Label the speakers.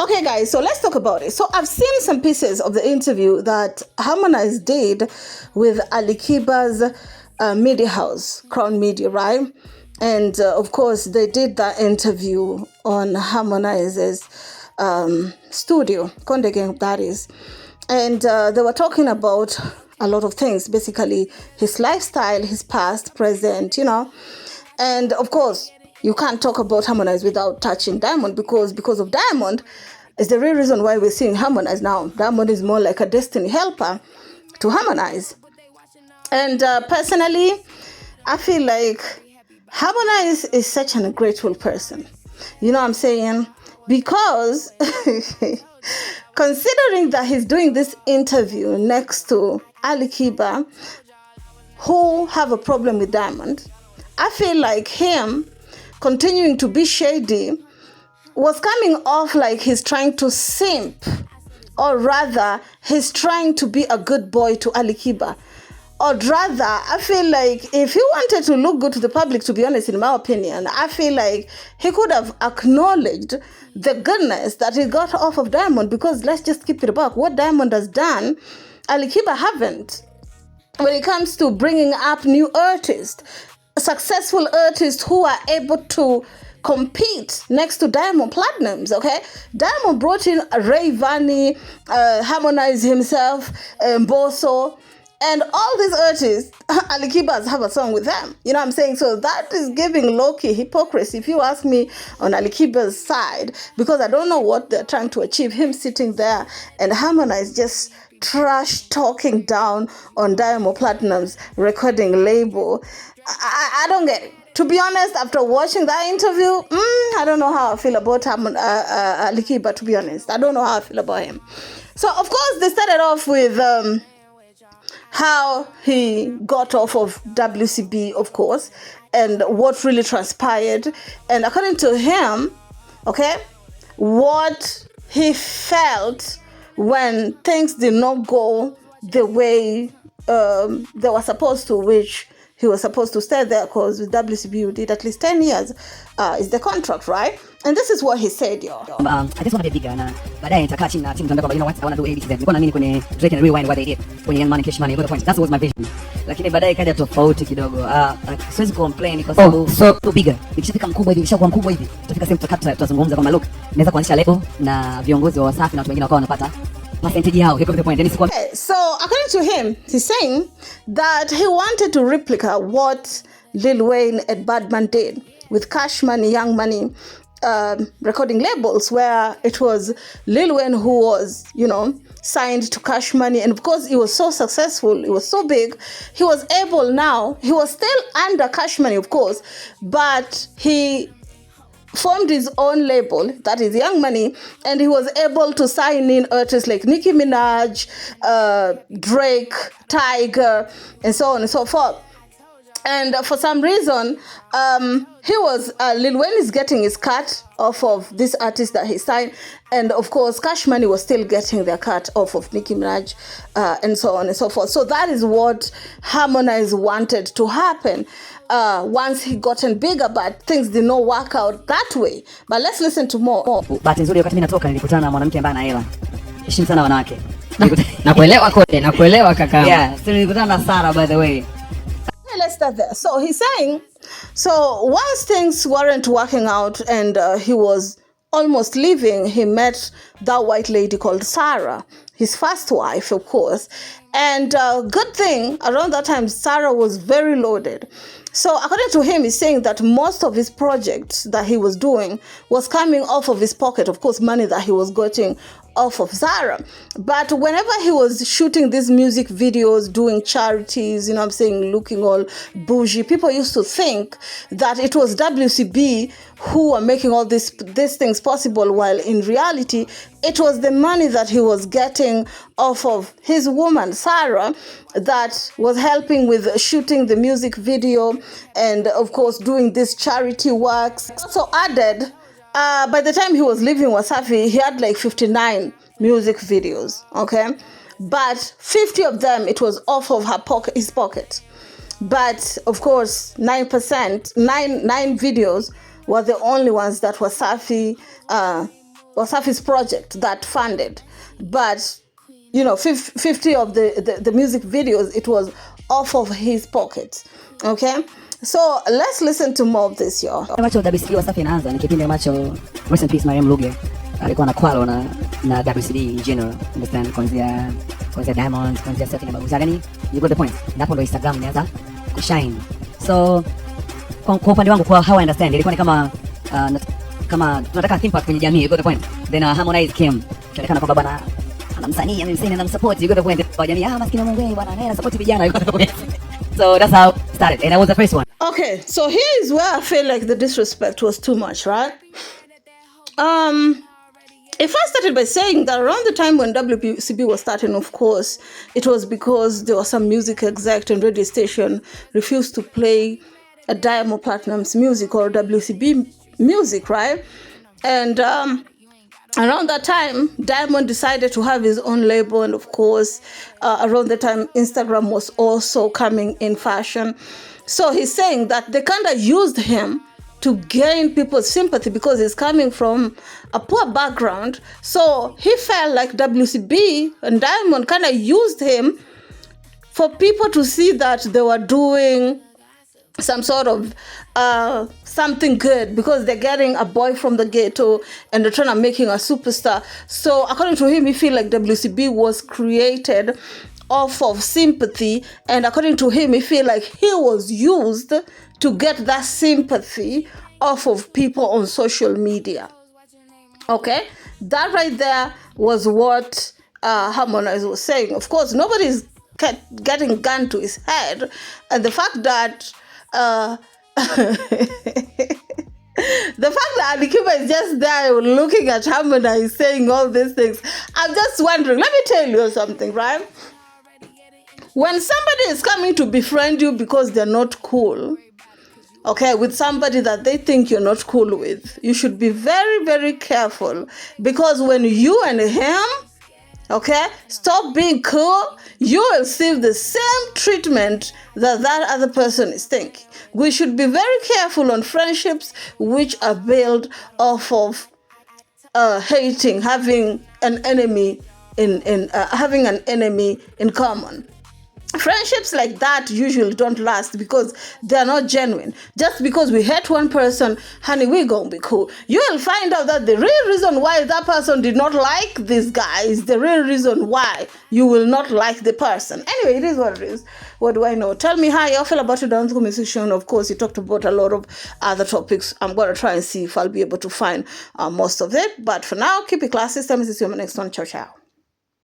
Speaker 1: Okay, guys, so let's talk about it. So I've seen some pieces of the interview that Harmonize did with ALIKIBA's media house, Crown Media, right? And of course, they did that interview on Harmonize's studio, Konde Gang, that is. And they were talking about a lot of things, basically his lifestyle, his past, present, And of course, you can't talk about Harmonize without touching Diamond because of Diamond is the real reason why we're seeing Harmonize now. Diamond is more like a destiny helper to Harmonize. And personally, I feel like Harmonize is such an ungrateful person. You know what I'm saying? Because considering that he's doing this interview next to ALIKIBA, who have a problem with Diamond, I feel like him continuing to be shady was coming off like he's trying to simp, or rather, he's trying to be a good boy to ALIKIBA. Or rather, I feel like if he wanted to look good to the public, to be honest, in my opinion, I feel like he could have acknowledged the goodness that he got off of Diamond, because let's just keep it back. What Diamond has done, ALIKIBA haven't. When it comes to bringing up new artists, successful artists who are able to compete next to Diamond Platinums, okay? Diamond brought in Rayvanny, Harmonize himself, Bosso, and all these artists, ALIKIBA have a song with them. You know what I'm saying? So that is giving low-key hypocrisy, if you ask me, on ALIKIBA's side, because I don't know what they're trying to achieve. Him sitting there and Harmonize just trash talking down on Diamond Platinum's recording label. I don't get it. To be honest, after watching that interview, I don't know how I feel about ALIKIBA, to be honest. I don't know how I feel about him. So, of course, they started off with how he got off of WCB, of course, and what really transpired. And according to him, okay, what he felt when things did not go the way they were supposed to, which he was supposed to stay there because with WCB you did at least 10 years is the contract, right? And this is what he said, yo.
Speaker 2: I just want to be bigger na baadaye nitakaa chini na timu tunaambia kwamba you know what I want to do ABC. Nilikuwa naamini kwenye Drake and Rewind what they did kwenye Young Money Cash Money, got the point. That was my vision. Lakini baadaye kaja tofauti kidogo. Siwezi complain kwa sababu so bigger. Nikishafika mkubwa hivi, nikishakuwa mkubwa hivi, tutafika sehemu tutazungumza kwamba look, naweza kuanzisha label na viongozi wa Wasafi na watu wengine wakawa wanapata percentage yao. He got the point.
Speaker 1: Okay, so according to him, he's saying that he wanted to replicate what Lil Wayne and Badman did with Cash Money, Young Money recording labels, where it was Lil Wayne who was, signed to Cash Money. And of course, he was so successful, he was so big, he was able now, he was still under Cash Money, of course, but he formed his own label, that is Young Money, and he was able to sign in artists like Nicki Minaj, Drake, Tiger, and so on and so forth. And for some reason, Lil Wayne is getting his cut off of this artist that he signed. And of course, Cash Money was still getting their cut off of Nicki Minaj, and so on and so forth. So that is what Harmonize wanted to happen once he gotten bigger, but things did not work out that way. But let's listen to more.
Speaker 2: Bahati nzuri wakati mimi natoka nilikutana na mwanamke ambaye ana hela. Heshimu sana wanawake.
Speaker 3: Nakuelewa kaka.
Speaker 2: Yeah, so nilikutana na Sarah, by the way.
Speaker 1: Let's start there. So he's saying, once things weren't working out and he was almost leaving, he met that white lady called Sarah, his first wife, of course. And good thing, around that time, Sarah was very loaded. So according to him, he's saying that most of his projects that he was doing was coming off of his pocket, of course, money that he was getting off of Zara. But whenever he was shooting these music videos, doing charities, looking all bougie, people used to think that it was WCB who were making all these things possible, while in reality, it was the money that he was getting off of his woman, Sarah, that was helping with shooting the music video and, of course, doing these charity works. So added, by the time he was leaving Wasafi, he had like 59 music videos, okay? But 50 of them, it was off of his pocket. But, of course, 9%, nine videos were the only ones that Wasafi Wasafi's project that funded, but 50 of the music videos, it was off of his pocket. Okay, so let's listen to more of this, y'all.
Speaker 2: Ambacho WCD Wasafi inaanza ni kipindi ambacho rest in peace Mariam Luge alikuwa na kwalo na WCD in general, understand, kuanzia Diamond, kuanzia Setting na Baguza, yani you got the point. Ndipo ndo Instagram inaanza kushine. So kwa upande wangu, kwa how I understand, ilikuwa ni kama tunataka impact kwenye jamii, you got the point. Then Harmonize came, kalekana kwamba bwana ana msanii amemsaidia na msupport, you got the point. Kwa jamii, maskini wa Mungu bwana, naye support vijana, you got the point. So that's how it started, and I was the first one.
Speaker 1: Okay, so here is where I feel like the disrespect was too much, right? If I started by saying that around the time when WCB was starting, of course, it was because there was some music exec and radio station refused to play a Diamond Platnumz music or WCB music, right? And around that time, Diamond decided to have his own label, and of course, around the time, Instagram was also coming in fashion. So he's saying that they kind of used him to gain people's sympathy because he's coming from a poor background. So he felt like WCB and Diamond kind of used him for people to see that they were doing some sort of something good because they're getting a boy from the ghetto and they're trying to make him a superstar. So according to him, he feel like WCB was created off of sympathy, and according to him, he feel like he was used to get that sympathy off of people on social media. Okay, that right there was what Harmonize was saying. Of course, nobody's getting gun to his head, and the fact that the fact that ALIKIBA is just there looking at Harmonize saying all these things, I'm just wondering, let me tell you something, right? When somebody is coming to befriend you because they're not cool, okay, with somebody that they think you're not cool with, you should be very, very careful, because when you and him, okay, stop being cool, you will receive the same treatment that other person is thinking. We should be very careful on friendships which are built off of hating, having an enemy in common. Friendships like that usually don't last because they're not genuine. Just because we hate one person, honey, we're gonna be cool. You will find out that the real reason why that person did not like this guy is the real reason why you will not like the person. Anyway, it is what it is. What do I know? Tell me how you feel about it down in the comment section. Of course, you talked about a lot of other topics. I'm gonna try and see if I'll be able to find most of it. But for now, keep it classy. See you in my next one. Ciao, ciao.